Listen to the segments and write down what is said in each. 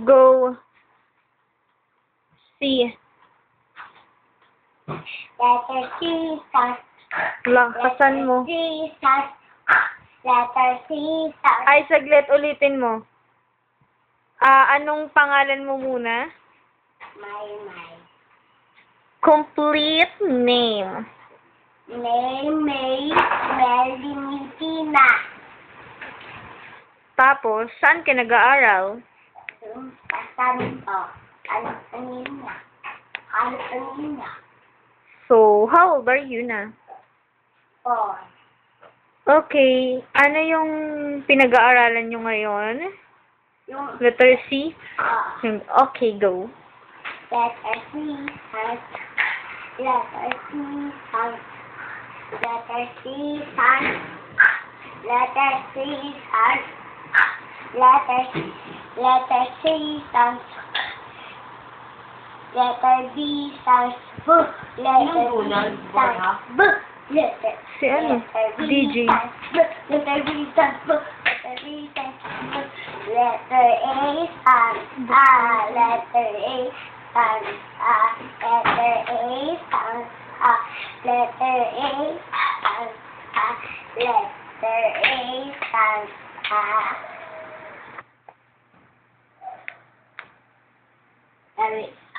Go. C. Letter C, start. Lakasan mo. C, start. Letter C, start. Ay, saglit. Ulitin mo. Anong pangalan mo muna? My. Complete name. Name, May, Melody, Tina. Tapos, saan ka nag-aaral? Saan to? Kanina. So, how old are you na? 4. Okay. Ano yung pinag-aaralan nyo ngayon? Yung, Letter C? Okay, go. letter C, start. Letter C, start. Letter C, start. Letter C, start. Letter C, start. Letter B, start. B. Letter B, start. B. Letter Si ano? DJ. Letter B, start. B. Letter B, start. B. Letter A, start. Letter A, start. Letter A, start. Letter A, start. Letter A, start.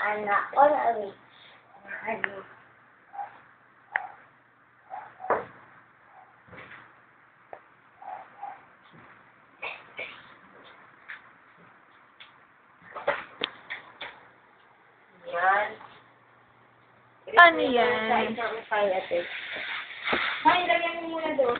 Anak or awit? Yan. Ano yan? Ay, lagyan mo muna doon.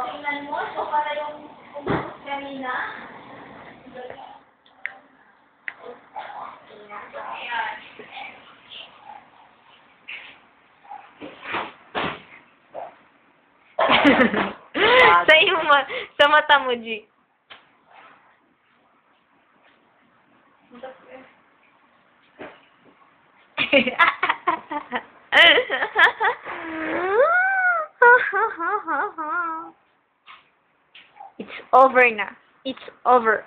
Tingnan mo, so para yung kanina. sa mata mo, G. It's over na. It's over.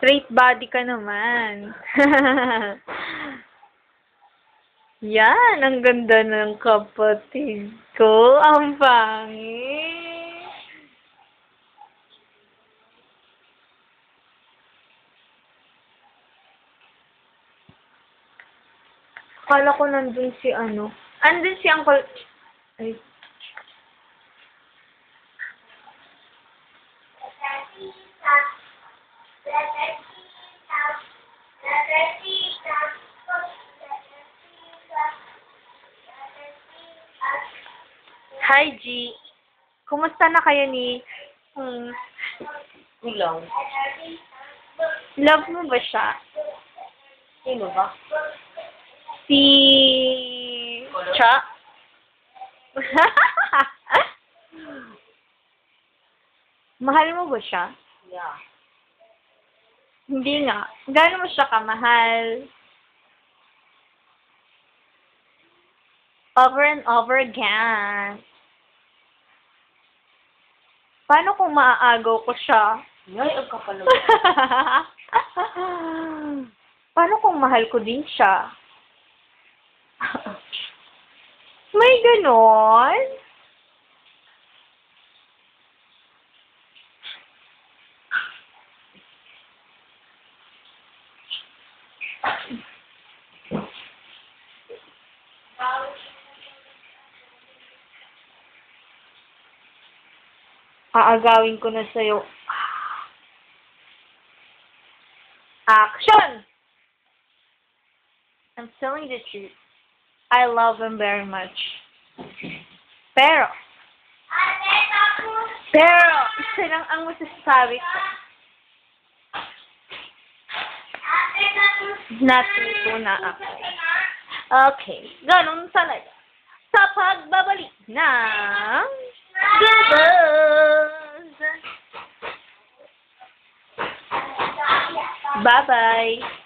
Straight body ka naman. Yan, ang ganda ng kapatid ko. Ang pangit. Akala ko nandun si ano. Andun si Uncle... Ay. Hi, G. Kumusta na kayo ni... Ulang. Love mo ba siya? Sino ba? Si... Cha? Mahal mo ba siya? Yeah. Hindi nga. Gaano mo siya kamahal? Over and over again. Paano kung maaagaw ko siya? Ngay, ang kapalo. Paano kung mahal ko din siya? May ganon? Aagawin ko na sa'yo. Action! I'm telling the truth. I love him very much. Pero, isa lang ang masasabi ko. Natuto na ako. Okay. Ganun talaga. ng bubbles. Bye-bye.